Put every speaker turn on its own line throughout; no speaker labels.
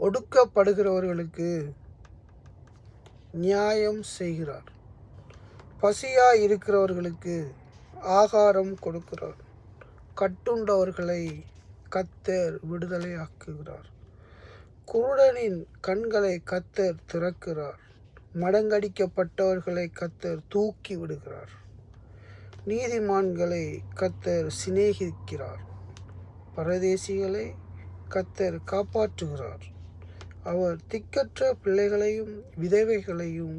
ஒடுக்கப்படுகிறவர்களுக்கு நியாயம் செய்கிறார். பசியாய் இருக்கிறவர்களுக்கு ஆகாரம் கொடுக்கிறார். கட்டுண்டவர்களை கர்த்தர் விடுதலையாக்குகிறார். குருடனின் கண்களை கர்த்தர் திறக்கிறார். மடங்கடிக்கப்பட்டவர்களை கர்த்தர் தூக்கி விடுகிறார். நீதிமான்களை கர்த்தர் சிநேகிக்கிறார். பரதேசிகளை கர்த்தர் காப்பாற்றுகிறார். அவர் திக்கற்ற பிள்ளைகளையும் விதவைகளையும்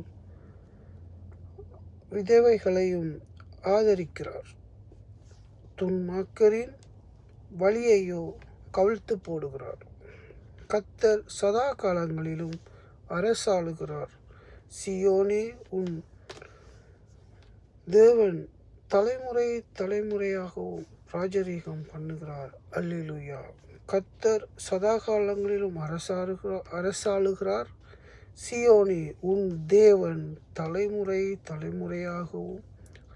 ஆதரிக்கிறார். துன்மார்க்கரின் வழியையோ கவிழ்த்து போடுகிறார். கர்த்தர் சதா காலங்களிலும் அரசாளுகிறார். சீயோனே, உன் தேவன் தலைமுறை தலைமுறையாகவும் ராஜரீகம் பண்ணுகிறார். அல்லேலூயா. கர்த்தர் சதா காலங்களிலும் அரசாளுகிறார். சீயோனே, உன் தேவன் தலைமுறை தலைமுறையாகவும்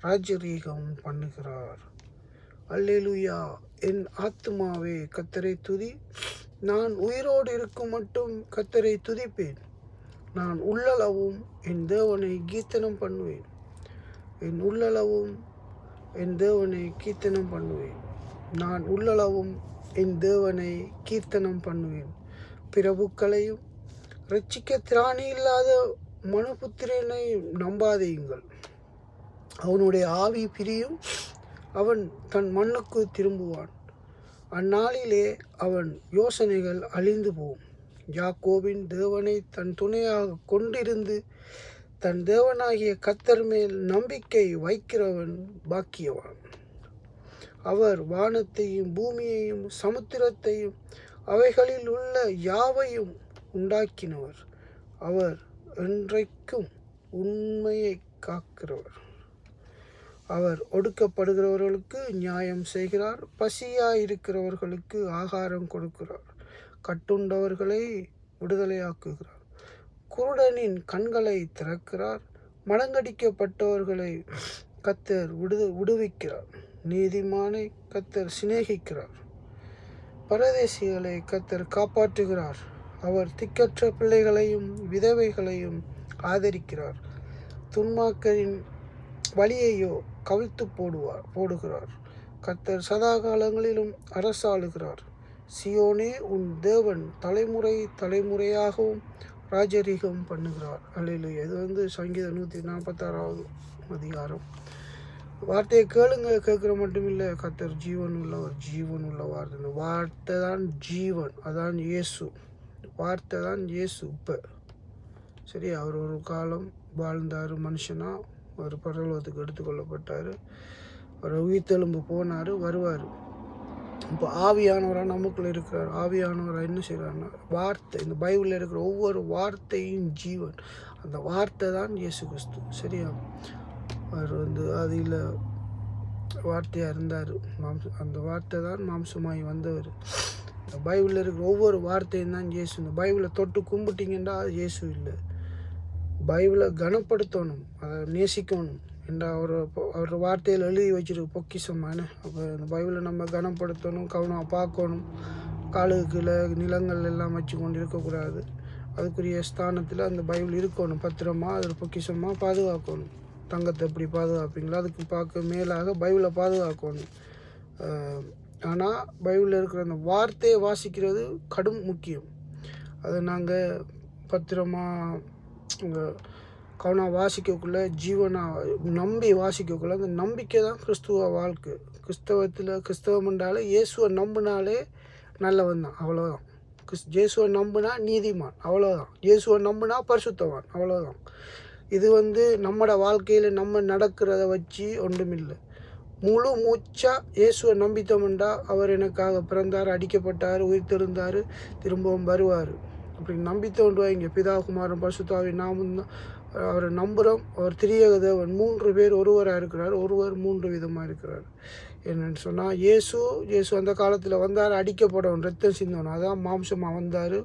ராஜரீகம் பண்ணுகிறார். அல்லேலூயா. என் ஆத்துமாவே கர்த்தரை துதி. நான் உயிரோடு இருக்கும் மட்டும் கர்த்தரை துதிப்பேன். நான் உள்ளளவும் என் தேவனை கீர்த்தனம் பண்ணுவேன். என் உள்ளளவும் என் தேவனை கீர்த்தனம் பண்ணுவேன். நான் உள்ளளவும் என் தேவனை கீர்த்தனம் பண்ணுவேன். பிரபுக்களையும் இரட்சிக்க திராணி இல்லாத மனுபுத்திரனை நம்பாதீங்கள். அவனுடைய ஆவி பிரியும். அவன் தன் மண்ணுக்கு திரும்புவான். அந்நாளிலே அவன் யோசனைகள் அழிந்து போகும். யாக்கோபின் தேவனை தன் துணையாக கொண்டிருந்து தன் தேவனாகிய கர்த்தர் மேல் நம்பிக்கை வைக்கிறவன் பாக்கியவான். அவர் வானத்தையும் பூமியையும் சமுத்திரத்தையும் அவைகளில் உள்ள யாவையும் உண்டாக்கினவர். அவர் என்றைக்கும் உண்மையை காக்கிறவர். அவர் ஒடுக்கப்படுகிறவர்களுக்கு நியாயம் செய்கிறார். பசியாயிருக்கிறவர்களுக்கு ஆகாரம் கொடுக்கிறார். கட்டுண்டவர்களை விடுதலையாக்குகிறார். குருடனின் கண்களை திறக்கிறார். மடங்கடிக்கப்பட்டவர்களை கர்த்தர் விடுவிக்கிறார். நீதிமானை கர்த்தர் சிநேகிக்கிறார். பரதேசிகளை கர்த்தர் காப்பாற்றுகிறார். அவர் திக்கற்ற பிள்ளைகளையும் விதவைகளையும் ஆதரிக்கிறார். துன்மார்க்கரின் வழியையோ கவிழ்த்து போடுகிறார். கர்த்தர் சதா காலங்களிலும் அரசாளுகிறார். சீயோனே, உன் தேவன் தலைமுறை தலைமுறையாகவும் ராஜரீகம் பண்ணுகிறார். அல்லேலூயா. இது சங்கீதம் 146 அதிகாரம். வார்த்தையை கேளுங்க. கேட்குற மட்டும் இல்லை, கர்த்தர் ஜீவன் உள்ளவர். ஜீவன் உள்ள வார்த்தை. இந்த வார்த்தை தான் ஜீவன். அதான் இயேசு. வார்த்தை தான் இயேசு. இப்போ சரி, அவர் ஒரு காலம் வாழ்ந்தார் மனுஷனா. அவர் பரலோகத்துக்கு எடுத்துக்கொள்ளப்பட்டார். அவர் உயிர்த்தெழும்பு போனார், வருவார். இப்போ ஆவியானவராக நமக்குள்ள இருக்கிறார். ஆவியானவராக என்ன செய்கிறாருன்னா, வார்த்தை, இந்த பைபிளில் இருக்கிற ஒவ்வொரு வார்த்தையும் ஜீவன். அந்த வார்த்தை தான் இயேசு கிறிஸ்து. சரியா? அவர் அதில் வார்த்தையாக இருந்தார். அந்த வார்த்தை தான் மாம்சமாகி வந்தவர். இந்த பைபிளில் இருக்கிற ஒவ்வொரு வார்த்தையும் தான் இயேசு. இந்த பைபிளை தொட்டு கும்பிட்டிங்கன்னா அது இயேசு இல்லை. பைபிளை கனப்படுத்தணும், அதை நேசிக்கணும் என்ற அவர் வார்த்தையில் எழுதி வச்சிருக்கு பொக்கிஷமான. அப்போ இந்த பைபிளை நம்ம கனப்படுத்தணும், கவனமாக பார்க்கணும். காலுக்கு கீழே நிலங்கள் எல்லாம் வச்சு கொண்டு இருக்கக்கூடாது. அதுக்குரிய ஸ்தானத்தில் அந்த பைபிள் இருக்கணும். பத்திரமா அது பொக்கிஷமாக பாதுகாக்கணும். தங்கத்தை எப்படி பாதுகாப்பீங்களோ அதுக்கு பார்க்க மேலாக பைபிளை பாதுகாக்கணும். ஆனால் பைபிளில் இருக்கிற அந்த வார்த்தையை வாசிக்கிறது கடும் முக்கியம். அதை நாங்கள் பத்திரமா கவனம் வாசிக்கக்குள்ளே, ஜீவனாக நம்பி வாசிக்கக்குள்ளே, அந்த நம்பிக்கை தான் கிறிஸ்துவ வாழ்க்கை. கிறிஸ்தவம் என்றாலே இயேசுவை நம்பினாலே நல்லவன் தான், அவ்வளோதான். இயேசுவை நம்பினா நீதிமான், அவ்வளோதான். இயேசுவை நம்பினா பரிசுத்தவான், அவ்வளோதான். இது நம்மட வாழ்க்கையில் நம்ம நடக்கிறத வச்சு ஒன்றுமில்லை. முழு மூச்சாக இயேசுவை நம்பித்தோம்ண்டா, அவர் எனக்காக பிறந்தார், அடிக்கப்பட்டார், உயிர்த்தெழுந்தார், திரும்பவும் வருவார். அப்படி நம்பித்தோண்டு வைங்க. பிதா, குமாரன், பரிசுத்தாவின் நாமும் அவரை நம்புகிறோம். அவர் திரியேக தேவன். 3 பேர் ஒருவராக இருக்கிறார். ஒருவர் 3 விதமாக இருக்கிறார். என்னென்னு சொன்னால், இயேசு அந்த காலத்தில் வந்தார், அடிக்கப்படணும், ரத்தம் சிந்தணும். அதான் மாம்சமாக வந்தார்,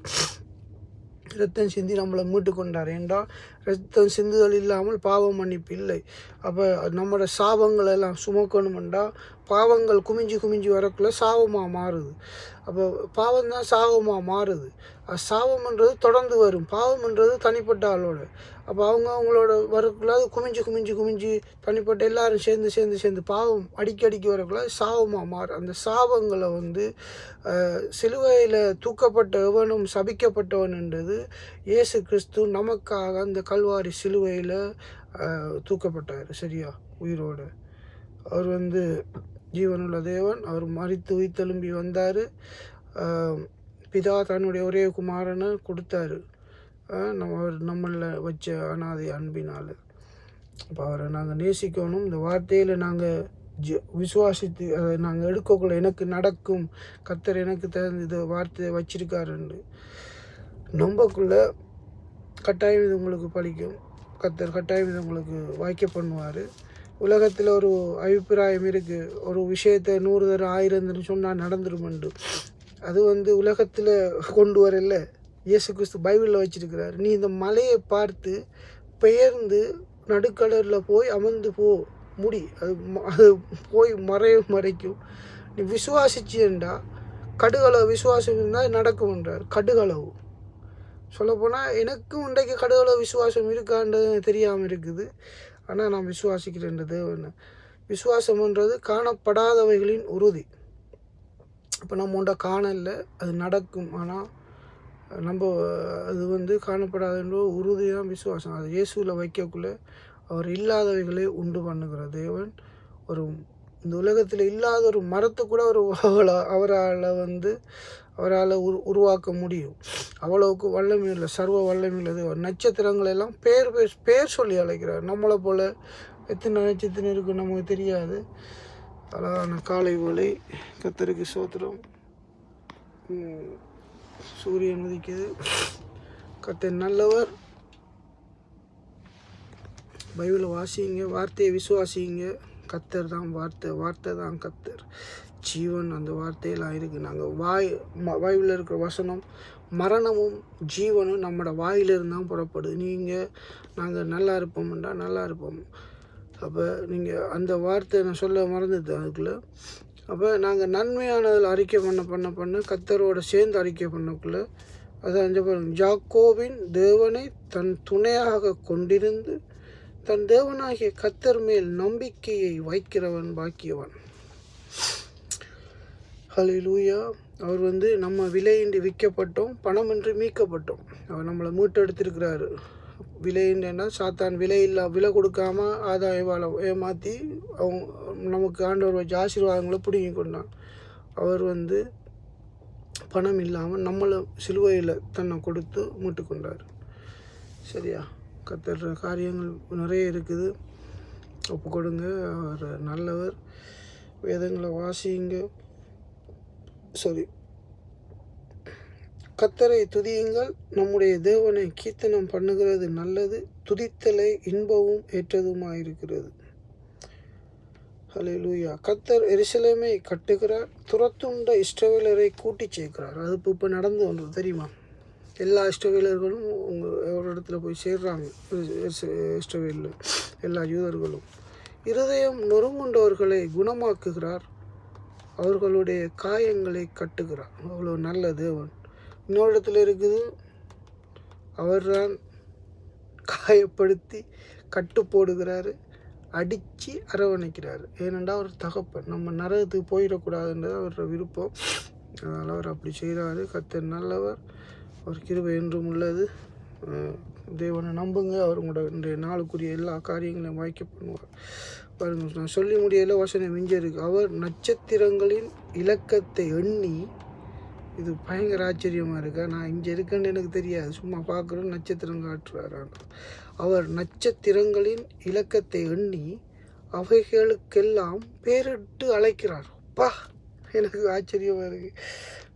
இரத்தம் சிந்தி நம்மளை மீட்டு கொண்டார். என்றால் இரத்தம் சிந்துதல் இல்லாமல் பாவம் மன்னிப்பு இல்லை. அப்போ நம்மளோட சாபங்கள் எல்லாம் சுமக்கணுமெண்டா பாவங்கள் குமிஞ்சு குமிஞ்சு வரக்குள்ள சாபமாக மாறுது. அப்போ பாவம் தான் சாபமாக மாறுது. அது சாபம்ன்றது தொடர்ந்து வரும், பாவம்ன்றது தனிப்பட்ட ஆளோட. அப்போ அவங்களோட வரக்குள்ள அது குமிஞ்சு குமிஞ்சு குமிஞ்சு தனிப்பட்ட எல்லாரும் சேர்ந்து பாவம் அடிக்கடிக்கு வரக்குள்ள சாபமாக மாறும். அந்த சாபங்களை வந்து சிலுவையில் தூக்கப்பட்ட எவனும் சபிக்கப்பட்டவன்ன்றது இயேசு கிறிஸ்து நமக்காக அந்த கல்வாரி சிலுவையில் தூக்கப்பட்டார். சரியா, உயிரோடு. அவர் வந்து ஜீவனுள்ள தேவன். அவர் மரித்து உயிர்த்தெழும்பி வந்தார். பிதா தன்னுடைய ஒரே குமாரனை கொடுத்தாரு, அவர் நம்மளில் வச்ச அனாதை அன்பினால். அப்போ அவரை நாங்கள் நேசிக்கணும். இந்த வார்த்தையில் நாங்கள் விசுவாசித்து அதை நாங்கள் எடுக்கக்குள்ள எனக்கு நடக்கும், கர்த்தர் எனக்கு இந்த வார்த்தையை வச்சிருக்காருன்னு நம்பக்குள்ள கட்டாயம் இது உங்களுக்கு பலிக்கும். கர்த்தர் கட்டாயம் இது உங்களுக்கு வாய்க்க பண்ணுவார். உலகத்தில் ஒரு அபிப்பிராயம் இருக்குது, ஒரு விஷயத்தை 100 தரம் 1000 தரம் சொன்னால் நடந்துருமெண்டு. அது வந்து உலகத்தில் கொண்டு வரல, இயேசு கிறிஸ்து பைபிளில் வச்சிருக்கிறார். நீ இந்த மலையை பார்த்து பெயர்ந்து நடுக்கடலில் போய் அமர்ந்து முடி, அது போய் மறைக்கும். நீ விசுவாசிச்சுண்டா, கடுகளவு விசுவாசம் இருந்தால் நடக்கும்ன்றார். கடுகளவு சொல்லப்போனால் எனக்கும் இன்றைக்கு கடுகளவு விசுவாசம் இருக்கான்றது தெரியாமல் இருக்குது. ஆனால் நான் விசுவாசிக்கிறேன்றது விசுவாசம்ன்றது காணப்படாதவைகளின் உறுதி. இப்போ நம்ம உண்ட காணல, அது நடக்கும். ஆனால் நம்ம அது வந்து காணப்படாதுன்ற உறுதி தான் விசுவாசம். அது இயேசுவில் வைக்கக்குள்ளே அவர் இல்லாதவைகளை உண்டு பண்ணுகிற தேவன். இந்த உலகத்தில் இல்லாத ஒரு மரத்தை கூட அவரால் உருவாக்க முடியும். அவ்வளவுக்கு வல்லமையுள்ள சர்வ வல்லமையுள்ளது. நட்சத்திரங்கள் எல்லாம் பேர் சொல்லி அழைக்கிறார். நம்மளை போல் எத்தனை நட்சத்திரம் இருக்குன்னு நமக்கு தெரியாது. அழகான காலை வேளை, கர்த்தருக்கு ஸ்தோத்திரம். சூரியன் உதிக்குது. கர்த்தர் நல்லவர். பைபிளை வாசிங்க, வார்த்தையை விசுவாசிங்க. கர்த்தர் தான் வார்த்தை தான் கர்த்தர். ஜீவன் அந்த வார்த்தையெல்லாம் இருக்குது. நாங்கள் வாயில் இருக்கிற வசனம் மரணமும் ஜீவனும் நம்மளோட வாயிலிருந்து தான் புறப்படுது. நாங்கள் நல்லா இருப்போம்டா, நல்லா இருப்போம். அப்போ நீங்கள் அந்த வார்த்தை நான் சொல்ல மறந்துது அதுக்குள்ளே. அப்போ நாங்கள் நன்மையானதில் அறிக்கை பண்ண கர்த்தரோட சேர்ந்து அறிக்கை பண்ணக்குள்ளே அதான் யாக்கோபின் தேவனை தன் துணையாக கொண்டிருந்து தன் தேவனாகிய கர்த்தர் மேல் நம்பிக்கையை வைக்கிறவன் பாக்கியவன். ஹல்லேலூயா. அவர் வந்து நம்ம விலையின்றி விற்கப்பட்டோம், பணமின்றி மீட்கப்பட்டோம். அவர் நம்மளை மீட்டெடுத்திருக்கிறாரு. விலைன்னா சாத்தான் விலை கொடுக்காம ஆதாயம் ஏமாற்றி நமக்கு ஆண்டவர் வச்ச ஆசீர்வாதங்களை பிடுங்கி கொண்டான். அவர் வந்து பணம் இல்லாமல் நம்மளை சிலுவையில் தன்னை கொடுத்து மீட்டு கொண்டார். சரியா, கர்த்தர் காரியங்கள் நிறைய இருக்குது. ஒப்பு கொடுங்க. அவர் நல்லவர். வேதங்களை வாசிங்க. கர்த்தரை துதியுங்கள். நம்முடைய தேவனை கீர்த்தனம் பண்ணுகிறது நல்லது. துதித்தலை இன்பமும் ஏற்றதுமாயிருக்கிறது. ஹல்லேலூயா. கர்த்தர் எருசலேமை கட்டுகிறார், துரத்துண்ட இஸ்ரவேலரை கூட்டி சேர்க்கிறார். அது இப்போ நடந்து வந்தது தெரியுமா? எல்லா இஸ்ரவேலர்களும் ஒரு இடத்துல போய் சேர்றாங்க. இஸ்ரவேலில் எல்லா யூதர்களும். இருதயம் நொறுங்குண்டவர்களை குணமாக்குகிறார், அவர்களுடைய காயங்களை கட்டுகிறார். அவ்வளோ நல்ல தேவன். இன்னொரு இடத்துல இருக்குது, அவர்தான் காயப்படுத்தி கட்டு போடுகிறாரு, அடித்து அரவணைக்கிறார். ஏனென்றால் அவர் தகப்பன். நம்ம நரகத்துக்கு போயிடக்கூடாதுன்றது அவரோட விருப்பம். அதனால் அவர் அப்படி செய்கிறாரு. கர்த்தர் நல்லவர். அவர் கிருபை என்றும் உள்ளது. தேவனை நம்புங்க. அவர் உங்களோட இன்றைய நாளுக்குரிய எல்லா காரியங்களையும் வாய்க்க பண்ணுவார். பாருங்க, நான் சொல்லி முடியல, வசனம் மிஞ்ச இருக்கு. அவர் நட்சத்திரங்களின் இலக்கத்தை எண்ணி, இது பயங்கர ஆச்சரியமாக இருக்கா? நான் இங்கே இருக்கேன்னு எனக்கு தெரியாது, சும்மா பார்க்குறோம், நட்சத்திரம் காட்டுறாரு. அவர் நட்சத்திரங்களின் இலக்கத்தை எண்ணி அவைகளுக்கெல்லாம் பேரிட்டு அழைக்கிறார். பா, எனக்கு ஆச்சரியமாக இருக்குது.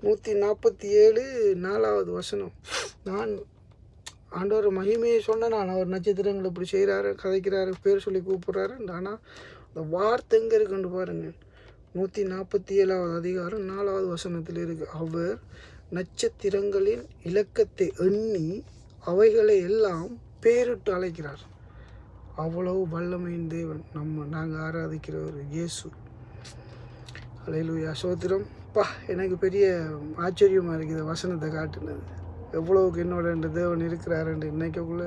147 4வது வசனம். நான் ஆண்டவர் மகிமையை சொன்னேன். நான் அவர் நட்சத்திரங்கள் இப்படி செய்கிறாரு, கதைக்கிறாரு, பேர் சொல்லி கூப்பிட்றாரு. ஆனால் இந்த வார்த்தை எங்கே இருக்குன்னு பாருங்கள். 147வது அதிகாரம் 4வது வசனத்தில் இருக்குது. அவர் நட்சத்திரங்களின் இலக்கத்தை எண்ணி அவைகளை எல்லாம் பேரிட்டு அழைக்கிறார். அவ்வளவு வல்லமையின் தேவன் நாங்கள் ஆராதிக்கிறவர் இயேசு. அல்லேலூயா ஸ்தோத்திரம். எனக்கு பெரிய ஆச்சரியமாக இருக்குது வசனத்தை காட்டுனது. எவ்வளோவுக்கு என்னோட இந்த தேவன் இருக்கிறாருன்னு நினைக்கக்குள்ள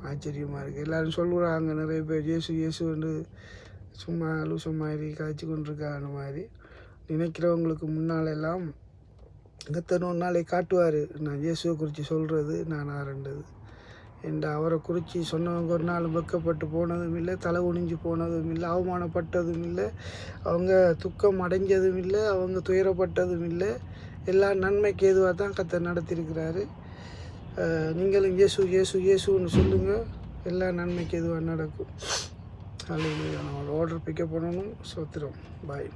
ஆச்சரியமாக இருக்குது. எல்லோரும் சொல்லுறாங்க நிறைய பேர் இயேசு வந்து சும்மா லூச மாதிரி காய்ச்சி கொண்டிருக்காங்க மாதிரி நினைக்கிறவங்களுக்கு முன்னாலெல்லாம் கர்த்தர் ஒரு நாளை காட்டுவார். நான் இயேசுவை குறித்து சொல்கிறது நான் ஆரண்டது என்ற அவரை குறித்து சொன்னவங்க ஒரு நாள் வெக்கப்பட்டு போனதும் இல்லை, தலை குனிஞ்சு போனதும் இல்லை, அவமானப்பட்டதும் இல்லை, அவங்க துக்கம் அடைஞ்சதும் இல்லை, அவங்க துயரப்பட்டதும் இல்லை. எல்லாம் நன்மைக்கு ஏதுவாக தான் கர்த்தர் நடத்தியிருக்கிறாரு. நீங்களும் இயேசுன்னு சொல்லுங்கள், எல்லாம் நன்மைக்கு எதுவாக நடக்கும். அல்லேலூயா. நான் ஆர்டர் பிக்கப் பண்ணணும். ஸ்தோத்திரம். பாய்.